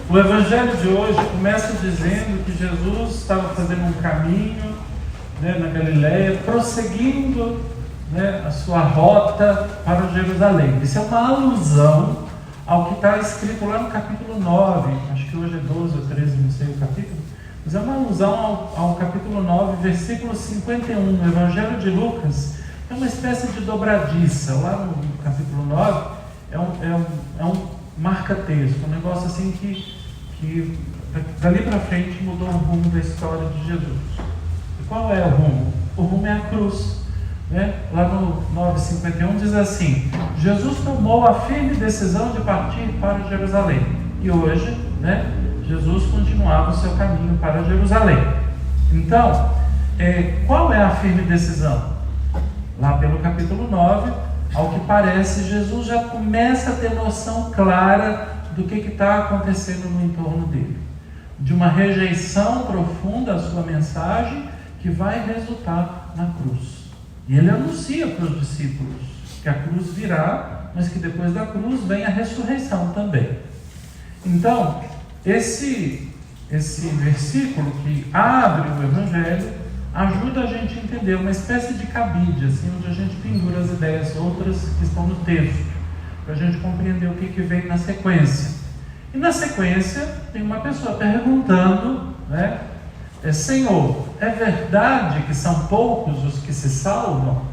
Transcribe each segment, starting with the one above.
O Evangelho de hoje começa dizendo que Jesus estava fazendo um caminho, né, na Galileia, prosseguindo, né, a sua rota para Jerusalém. Isso é uma alusão ao que está escrito lá no capítulo 9, acho que hoje é 12 ou 13, não sei o capítulo, mas é uma alusão ao capítulo 9, versículo 51, no Evangelho de Lucas. É uma espécie de dobradiça. Lá no capítulo 9 é um marca-texto, um negócio assim que dali para frente mudou o rumo da história de Jesus. E qual é o rumo? O rumo é a cruz, né? Lá no 9,51 diz assim: Jesus tomou a firme decisão de partir para Jerusalém. E hoje, né, Jesus continuava o seu caminho para Jerusalém. Então, qual é a firme decisão? Lá pelo capítulo 9, ao que parece, Jesus já começa a ter noção clara do que está acontecendo no entorno dele, de uma rejeição profunda à sua mensagem que vai resultar na cruz. E ele anuncia para os discípulos que a cruz virá, mas que depois da cruz vem a ressurreição também. Então, esse versículo que abre o Evangelho ajuda a gente a entender, uma espécie de cabide, assim, onde a gente pendura as ideias outras que estão no texto, para a gente compreender o que vem na sequência. E na sequência tem uma pessoa perguntando, né, Senhor, é verdade que são poucos os que se salvam?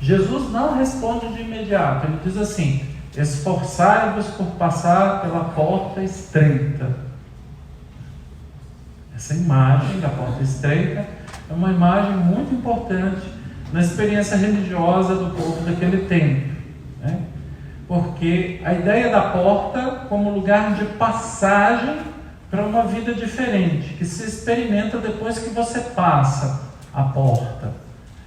Jesus não responde de imediato, ele diz assim: esforçai-vos por passar pela porta estreita. Essa imagem da porta estreita é uma imagem muito importante na experiência religiosa do povo daquele tempo, né? Porque a ideia da porta como lugar de passagem para uma vida diferente, que se experimenta depois que você passa a porta.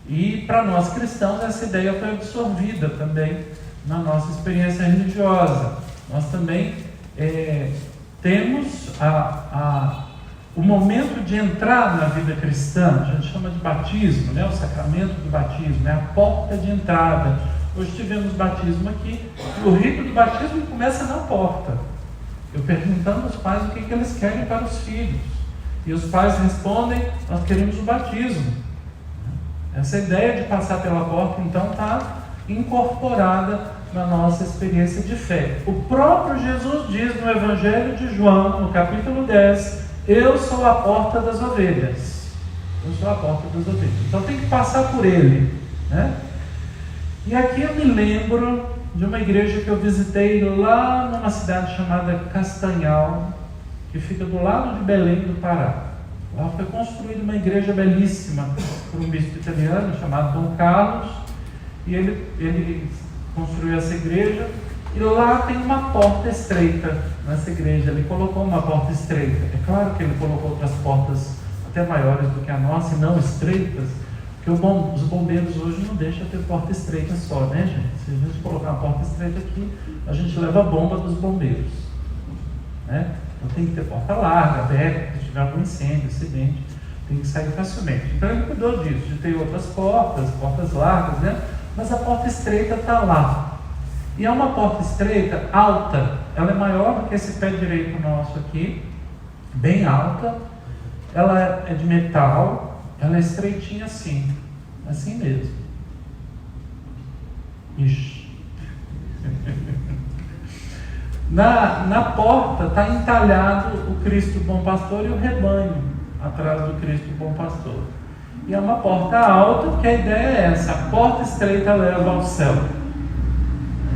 E para nós cristãos essa ideia foi absorvida também na nossa experiência religiosa. Nós também temos o momento de entrar na vida cristã, a gente chama de batismo, né? O sacramento do batismo, é a porta de entrada. Hoje tivemos batismo aqui, e o rito do batismo começa na porta. Eu perguntando aos pais o que eles querem para os filhos, e os pais respondem: nós queremos o batismo. Essa ideia de passar pela porta, então, está incorporada na nossa experiência de fé. O próprio Jesus diz no Evangelho de João, no capítulo 10, eu sou a porta das ovelhas. Eu sou a porta das ovelhas. Então tem que passar por ele, né? E aqui eu me lembro de uma igreja que eu visitei lá numa cidade chamada Castanhal, que fica do lado de Belém do Pará. Lá foi construída uma igreja belíssima por um bispo italiano chamado Dom Carlos, e ele construiu essa igreja, e lá tem uma porta estreita nessa igreja. Ele colocou uma porta estreita. É claro que ele colocou outras portas até maiores do que a nossa e não estreitas, porque os bombeiros hoje não deixam ter porta estreita só, né, gente? Se a gente colocar uma porta estreita aqui, a gente leva a bomba dos bombeiros, né? Então tem que ter porta larga, aberta, se tiver algum incêndio, acidente, tem que sair facilmente. Então ele cuidou disso, de ter outras portas largas, né? Mas a porta estreita está lá. E é uma porta estreita, alta, ela é maior do que esse pé direito nosso aqui, bem alta, ela é de metal, ela é estreitinha assim mesmo. Ixi. Na porta está entalhado o Cristo Bom Pastor e o rebanho atrás do Cristo Bom Pastor. E é uma porta alta, porque a ideia é essa: a porta estreita leva ao céu.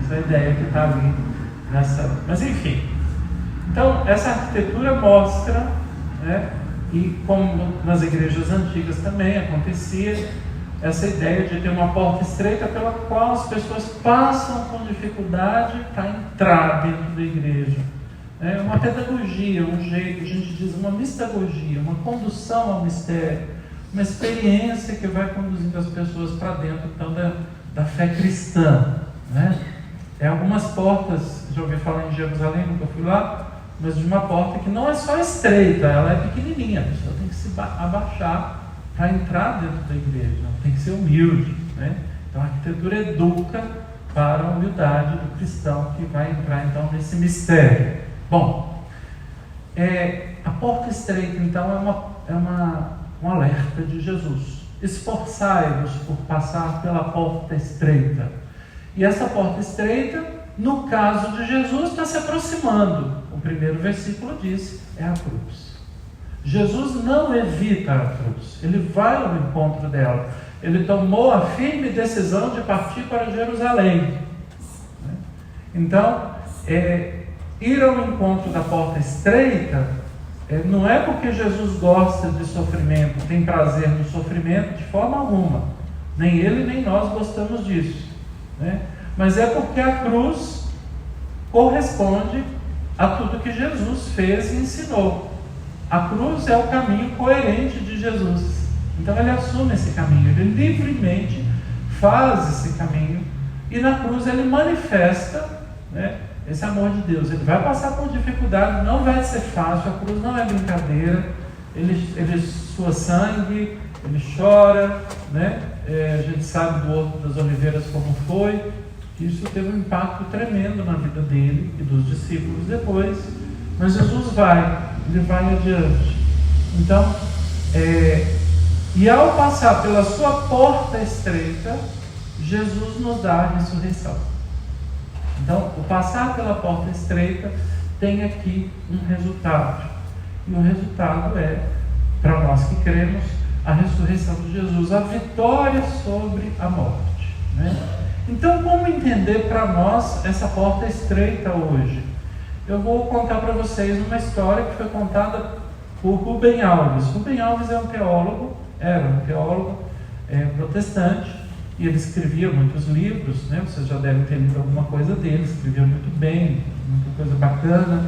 Essa é a ideia que está ali nessa. Mas enfim, então essa arquitetura mostra, né, e como nas igrejas antigas também acontecia, essa ideia de ter uma porta estreita pela qual as pessoas passam com dificuldade para entrar dentro da igreja. É uma pedagogia, um jeito, a gente diz uma mistagogia, uma condução ao mistério, uma experiência que vai conduzindo as pessoas para dentro, então, da fé cristã, né? Algumas portas, já ouvi falar em Jerusalém, nunca fui lá, mas de uma porta que não é só estreita, ela é pequenininha, a pessoa tem que se abaixar para entrar dentro da igreja, tem que ser humilde, né? Então a arquitetura educa para a humildade do cristão que vai entrar então nesse mistério. Bom, A porta estreita, então, um alerta de Jesus. Esforçai-vos por passar pela porta estreita. E essa porta estreita, no caso de Jesus, está se aproximando. O primeiro versículo diz, é a cruz. Jesus não evita a cruz, ele vai ao encontro dela. Ele tomou a firme decisão de partir para Jerusalém. Então, ir ao encontro da porta estreita não é porque Jesus gosta de sofrimento, tem prazer no sofrimento de forma alguma. Nem ele nem nós gostamos disso, né? Mas é porque a cruz corresponde a tudo que Jesus fez e ensinou. A cruz é o caminho coerente de Jesus. Então ele assume esse caminho, ele livremente faz esse caminho, e na cruz ele manifesta, né, esse amor de Deus. Ele vai passar por dificuldade, não vai ser fácil, a cruz não é brincadeira. Ele sua sangue, ele chora, né? A gente sabe do Horto das Oliveiras como foi. Isso teve um impacto tremendo na vida dele e dos discípulos depois. Mas Jesus ele vai adiante. Então, e ao passar pela sua porta estreita, Jesus nos dá a ressurreição. Então, o passar pela porta estreita tem aqui um resultado. E o resultado é, para nós que cremos, a ressurreição de Jesus, a vitória sobre a morte, né? Então, como entender para nós essa porta estreita hoje? Eu vou contar para vocês uma história que foi contada por Rubem Alves. Rubem Alves era um teólogo protestante, e ele escrevia muitos livros, né? Vocês já devem ter lido alguma coisa dele, escrevia muito bem, muita coisa bacana.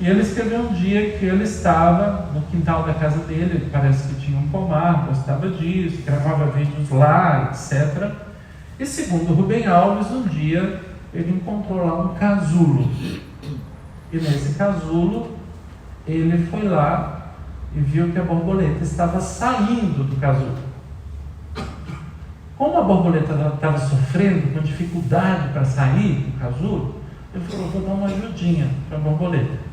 E ele escreveu um dia que ele estava no quintal da casa dele, parece que tinha um pomar, gostava disso, gravava vídeos lá, etc. E segundo Rubem Alves, um dia ele encontrou lá um casulo. E nesse casulo, ele foi lá e viu que a borboleta estava saindo do casulo. Como a borboleta estava sofrendo com dificuldade para sair do casulo, ele falou, vou dar uma ajudinha para a borboleta.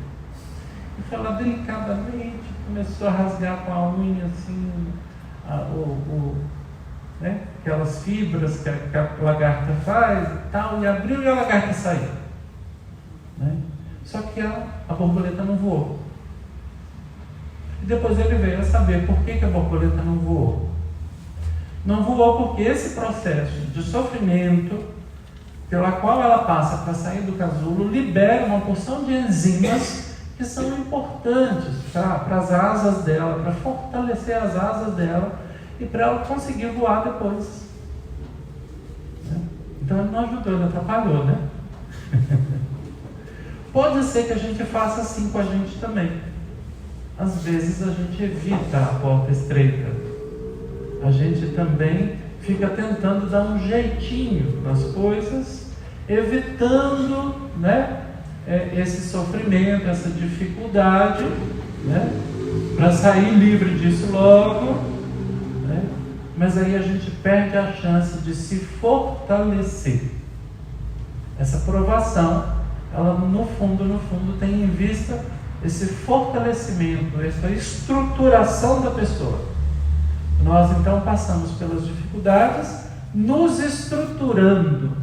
E foi lá delicadamente, começou a rasgar com a unha assim, né, aquelas fibras que a lagarta faz e tal, e abriu e a lagarta saiu, né? Só que a borboleta não voou. E depois ele veio a saber por que a borboleta não voou. Não voou porque esse processo de sofrimento pela qual ela passa para sair do casulo libera uma porção de enzimas que são importantes para as asas dela, para fortalecer as asas dela e para ela conseguir voar depois. Então ele não ajudou, ele atrapalhou, né? Pode ser que a gente faça assim com a gente também. Às vezes a gente evita a porta estreita. A gente também fica tentando dar um jeitinho nas coisas, evitando, né, esse sofrimento, essa dificuldade, né, para sair livre disso logo, né? Mas aí a gente perde a chance de se fortalecer. Essa provação, ela no fundo tem em vista esse fortalecimento, essa estruturação da pessoa. Nós então passamos pelas dificuldades, nos estruturando.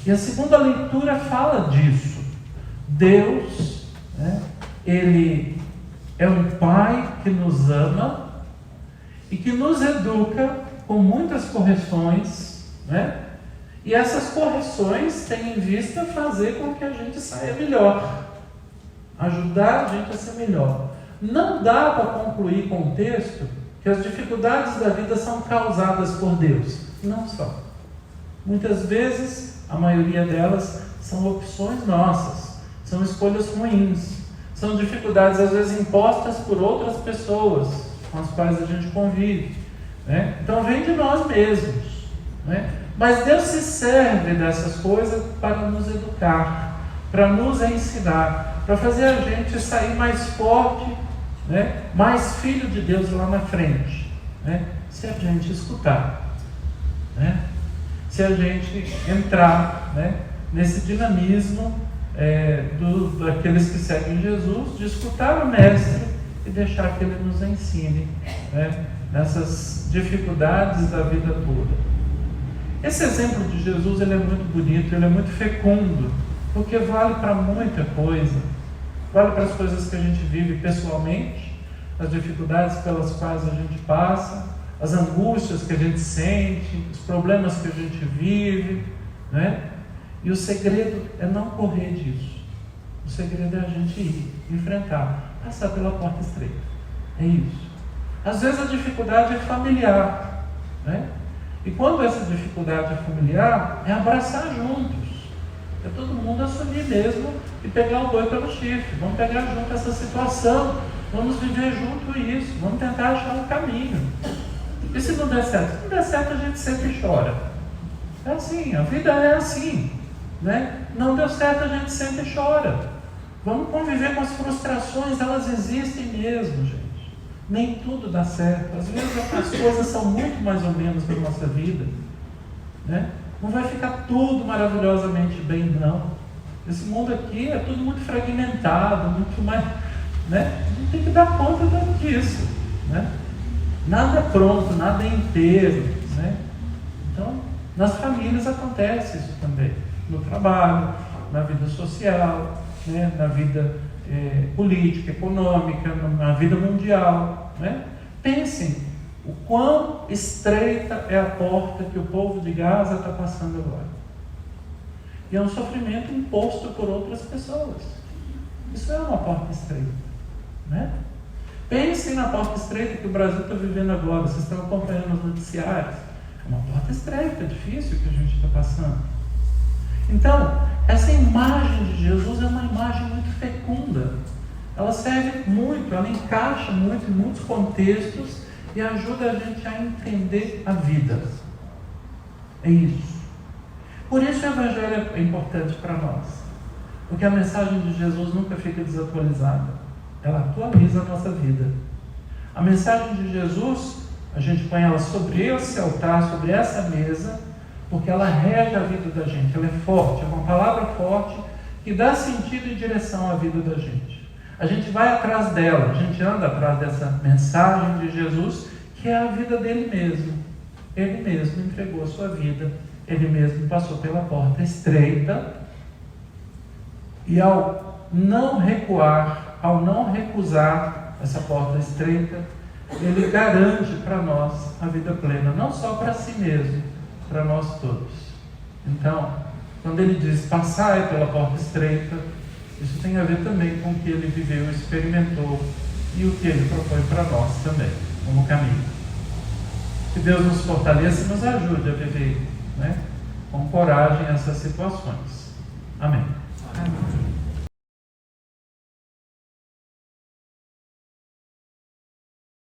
E a segunda leitura fala disso. Deus, né, Ele é um Pai que nos ama e que nos educa com muitas correções, né? E essas correções têm em vista fazer com que a gente saia melhor, ajudar a gente a ser melhor. Não dá para concluir com o texto que as dificuldades da vida são causadas por Deus. Não são. Muitas vezes, a maioria delas são opções nossas, são escolhas ruins, são dificuldades às vezes impostas por outras pessoas com as quais a gente convive, né? Então vem de nós mesmos, né? Mas Deus se serve dessas coisas para nos educar, para nos ensinar, para fazer a gente sair mais forte, né, mais filho de Deus lá na frente, né, se a gente escutar, né, se a gente entrar, né, nesse dinamismo daqueles que seguem Jesus, de escutar o Mestre e deixar que Ele nos ensine, né, nessas dificuldades da vida toda. Esse exemplo de Jesus, ele é muito bonito, ele é muito fecundo, porque vale para muita coisa. Vale para as coisas que a gente vive pessoalmente, as dificuldades pelas quais a gente passa, as angústias que a gente sente, os problemas que a gente vive, né? E o segredo é não correr disso. O segredo é a gente ir, enfrentar, passar pela porta estreita. É isso. Às vezes a dificuldade é familiar, né? E quando essa dificuldade é familiar, é abraçar juntos. É todo mundo assumir mesmo e pegar o boi pelo chifre. Vamos pegar junto essa situação. Vamos viver junto isso. Vamos tentar achar um caminho. E se não der certo? Se não der certo, a gente sempre chora. É assim, a vida é assim, né? Não deu certo, a gente sempre chora. Vamos conviver com as frustrações, elas existem mesmo, gente. Nem tudo dá certo. Às vezes as coisas são muito mais ou menos na nossa vida, né? Não vai ficar tudo maravilhosamente bem, não. Esse mundo aqui é tudo muito fragmentado, muito mais, né? Não tem que dar conta disso, né? Nada é pronto, nada é inteiro, né? Então, nas famílias acontece isso também. No trabalho, na vida social, né? Na vida política, econômica, na vida mundial, né? Pensem o quão estreita é a porta que o povo de Gaza está passando agora. E é um sofrimento imposto por outras pessoas. Isso é uma porta estreita, né? Pensem na porta estreita que o Brasil está vivendo agora. Vocês estão acompanhando os noticiários. É uma porta estreita, difícil que a gente está passando. Então, essa imagem de Jesus é uma imagem muito fecunda. Ela serve muito, ela encaixa muito em muitos contextos e ajuda a gente a entender a vida. É isso. Por isso o Evangelho é importante para nós. Porque a mensagem de Jesus nunca fica desatualizada. Ela atualiza a nossa vida. A mensagem de Jesus, a gente põe ela sobre esse altar, sobre essa mesa, porque ela rege a vida da gente. Ela é forte, é uma palavra forte que dá sentido e direção à vida da gente. A gente vai atrás dela, a gente anda atrás dessa mensagem de Jesus, que é a vida dele mesmo. Ele mesmo entregou a sua vida, ele mesmo passou pela porta estreita, e ao não recuar, ao não recusar essa porta estreita, ele garante para nós a vida plena, não só para si mesmo, para nós todos. Então, quando ele diz passai pela porta estreita, isso tem a ver também com o que ele viveu, experimentou e o que ele propõe para nós também, como caminho. Que Deus nos fortaleça e nos ajude a viver, né, com coragem essas situações. Amém.